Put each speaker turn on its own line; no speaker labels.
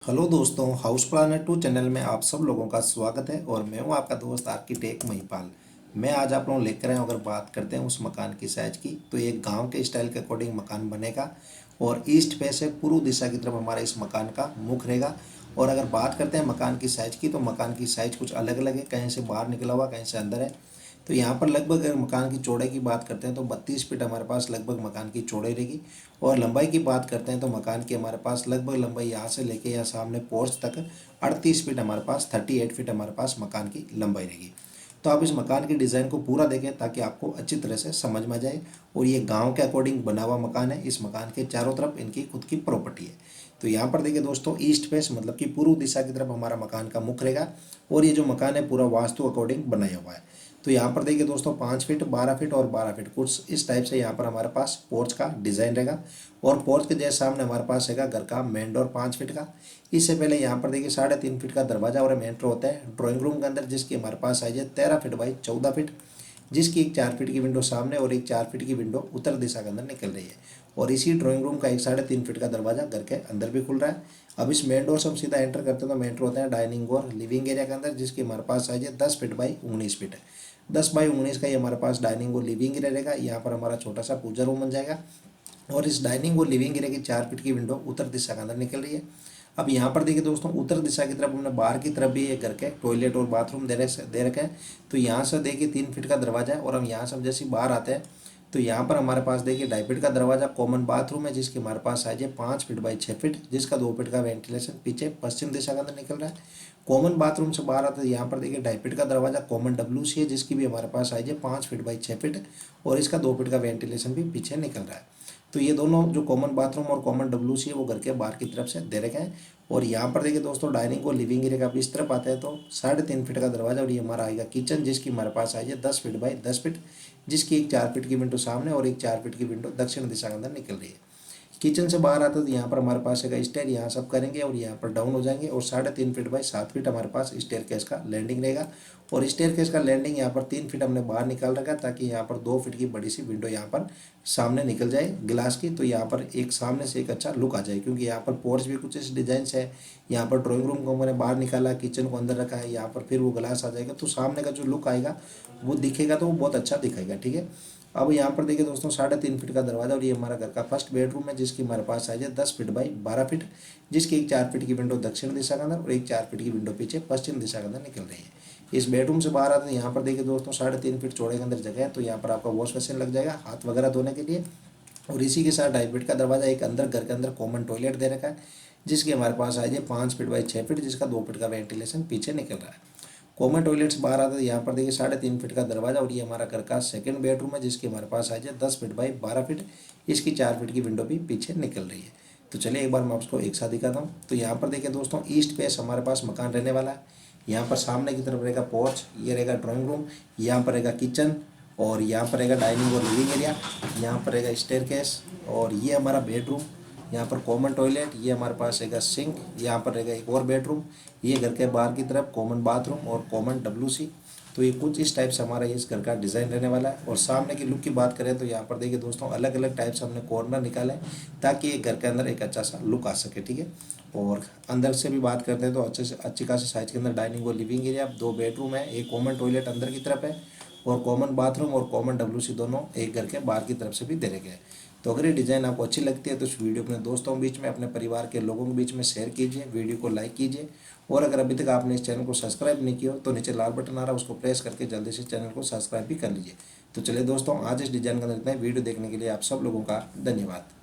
Hello दोस्तों, house planner 2 channel में आप सब लोगों का स्वागत है और मैं हूं आपका दोस्त आर्किटेक्ट महिपाल। मैं आज आप लोगों लेकर आया हूं, अगर बात करते हैं उस मकान की साइज की, तो एक गांव के स्टाइल के अकॉर्डिंग मकान बनेगा और ईस्ट फेस है, पूर्व दिशा की तरफ हमारा इस मकान का मुख रहेगा। और अगर बात करते हैं मकान की साइज की, तो मकान की साइज कुछ अलग अलग है, कहीं से बाहर निकला हुआ, कहीं से अंदर है। तो यहाँ पर लगभग अगर मकान की चौड़ाई की बात करते हैं तो 32 फीट हमारे पास लगभग मकान की चौड़ाई रहेगी। और लंबाई की बात करते हैं तो मकान की हमारे पास लगभग लंबाई यहाँ से लेके यहाँ सामने पोर्च तक 38 फीट हमारे पास, 38 फीट हमारे पास मकान की लंबाई रहेगी। तो आप इस मकान की डिज़ाइन को पूरा देखें ताकि आपको अच्छी तरह से समझ में आ जाए। और ये गांव के अकॉर्डिंग बना हुआ मकान है। इस मकान के चारों तरफ इनकी खुद की प्रॉपर्टी है। तो यहाँ पर देखिए दोस्तों, ईस्ट फेस मतलब कि पूर्व दिशा की तरफ हमारा मकान का मुख रहेगा। और ये जो मकान है पूरा वास्तु अकॉर्डिंग बनाया हुआ है। तो यहाँ पर देखिए दोस्तों, 5 फीट, 12 फीट और 12 फीट कुछ इस टाइप से यहाँ पर हमारे पास पोर्च का डिज़ाइन रहेगा। और पोर्च के जैसे सामने हमारे पास है घर का मेन डोर 5 फीट का। इससे पहले यहाँ पर देखिए 3.5 फीट का दरवाजा और एंटर होता है ड्राइंग रूम के अंदर, जिसकी हमारे पास साइज है 13 फीट बाई 14 फीट, जिसकी एक 4 फीट की विंडो सामने और एक 4 फीट की विंडो उत्तर दिशा के अंदर निकल रही है। और इसी ड्राइंग रूम का एक 3.5 फीट का दरवाजा घर के अंदर भी खुल रहा है। अब इस मेन डोर से हम सीधा एंटर करते हैं तो मेन डोर होता है डाइनिंग और लिविंग एरिया के अंदर, जिसकी हमारे पास साइज है 10 फीट बाई 19 फीट है। 10 बाई 19 का ये हमारे पास डाइनिंग और लिविंग एरिया रहेगा। यहाँ पर हमारा छोटा सा पूजा रूम बन जाएगा। और इस डाइनिंग और लिविंग एरिया की 4 फीट की विंडो उत्तर दिशा के अंदर निकल रही है। अब यहाँ पर देखिए दोस्तों, उत्तर दिशा की तरफ हमने बाहर की तरफ भी एक घर के टॉयलेट और बाथरूम दे रखे हैं। तो यहाँ से देखिए 3 फीट का दरवाजा है। और हम यहाँ से हम जैसे बाहर आते हैं तो यहाँ पर हमारे पास देखिए 2.5 फीट का दरवाजा कॉमन बाथरूम है, जिसकी हमारे पास साइज है 5 फीट बाई 6 फीट, जिसका 2 फीट का वेंटिलेशन पीछे पश्चिम दिशा के अंदर निकल रहा है। कॉमन बाथरूम से बाहर आते हैं यहाँ पर देखिए 2.5 फीट का दरवाजा कॉमन WC है, जिसकी भी हमारे पास साइज है 5 फीट बाई 6 फीट और इसका 2 फीट का वेंटिलेशन भी पीछे निकल रहा है। तो ये दोनों जो कॉमन बाथरूम और कॉमन WC है वो घर के बाहर की तरफ से दे रखे हैं। और यहाँ पर देखिए दोस्तों, डाइनिंग और लिविंग एरिया का इस तरफ आता है तो 3.5 फीट का दरवाजा और ये हमारा आएगा किचन, जिसकी हमारे पास साइज है 10 फीट बाई 10 फीट, जिसकी एक 4 फीट की विंडो सामने और एक 4 फीट की विंडो दक्षिण दिशा के अंदर निकल रही है। किचन से बाहर आता है तो यहाँ पर हमारे पास एक स्टेयर, यहाँ सब करेंगे और यहाँ पर डाउन हो जाएंगे। और 3.5 फीट बाई 7 फीट हमारे पास स्टेयर केस का लैंडिंग रहेगा। और स्टेयर केस का लैंडिंग यहाँ पर 3 फीट हमने बाहर निकाल रखा है ताकि यहाँ पर 2 फीट की बड़ी सी विंडो यहाँ पर सामने निकल जाए ग्लास की। तो यहाँ पर एक सामने से एक अच्छा लुक आ जाए, क्योंकि यहाँ पर पोर्च भी कुछ इस डिजाइन से है। यहाँ पर ड्राइंग रूम को मैंने बाहर निकाला, किचन को अंदर रखा है, यहाँ पर फिर वो ग्लास आ जाएगा तो सामने का जो लुक आएगा वो दिखेगा तो वो बहुत अच्छा दिखेगा। ठीक है। अब यहाँ पर देखिए दोस्तों, 3.5 फीट का दरवाजा और ये हमारा घर का फर्स्ट बेडरूम है, जिसकी हमारे पास साइज है 10 फीट बाई 12 फीट, जिसकी एक 4 फीट की विंडो दक्षिण दिशा के अंदर और एक 4 फीट की विंडो पीछे पश्चिम दिशा के अंदर निकल रही है। इस बेडरूम से बाहर आते हैं यहाँ पर देखिए दोस्तों, 3.5 फीट चौड़े के अंदर जगह है। तो यहाँ पर आपका वॉश बेसिन लग जाएगा हाथ वगैरह धोने के लिए। और इसी के साथ 2.5 फीट का दरवाजा एक अंदर घर के अंदर कॉमन टॉयलेट दे रखा है, जिसकी हमारे पास साइज है 5 फीट बाई 6 फीट, जिसका 2 फीट का वेंटिलेशन पीछे निकल रहा है। कॉमन टॉयलेट से बाहर आता है यहाँ पर देखिए 3.5 फीट का दरवाजा और ये हमारा घर का सेकंड बेडरूम है, जिसकी हमारे पास साइज है 10 फीट बाई 12 फीट, इसकी 4 फीट की विंडो भी पीछे निकल रही है। तो चलिए एक बार मैं आपको एक साथ दिखाता हूँ। तो यहाँ पर देखिए दोस्तों, ईस्ट फेस हमारे पास मकान रहने वाला है। यहाँ पर सामने की तरफ रहेगा पोर्च, ये रहेगा ड्राइंग रूम, यहाँ पर रहेगा किचन, और यहाँ पर रहेगा डाइनिंग और लिविंग एरिया, यहाँ पर रहेगा स्टेयरकेस, और ये हमारा बेडरूम, यहाँ पर कॉमन टॉयलेट, ये हमारे पास रहेगा सिंक, यहाँ पर रहेगा एक और बेडरूम, ये घर के बाहर की तरफ कॉमन बाथरूम और कॉमन WC। तो ये कुछ इस टाइप से हमारा इस घर का डिज़ाइन रहने वाला है। और सामने की लुक की बात करें तो यहाँ पर देखिए दोस्तों, अलग अलग टाइप से हमने कॉर्नर निकाले हैं ताकि एक घर के अंदर एक अच्छा सा लुक आ सके। ठीक है। और अंदर से भी बात करते हैं तो अच्छे से अच्छी खासी साइज के अंदर डाइनिंग और लिविंग एरिया, 2 बेडरूम है, एक कॉमन टॉयलेट अंदर की तरफ है और कॉमन बाथरूम और कॉमन WC दोनों एक घर के बाहर की तरफ से भी दे रखे हैं। तो अगर ये डिज़ाइन आपको अच्छी लगती है तो इस वीडियो अपने दोस्तों के बीच में, अपने परिवार के लोगों के बीच में शेयर कीजिए, वीडियो को लाइक कीजिए। और अगर अभी तक आपने इस चैनल को सब्सक्राइब नहीं किया हो तो नीचे लाल बटन आ रहा है, उसको प्रेस करके जल्दी से चैनल को सब्सक्राइब भी कर लीजिए। तो चलिए दोस्तों, आज इस डिज़ाइन का इतना ही। वीडियो देखने के लिए आप सब लोगों का धन्यवाद।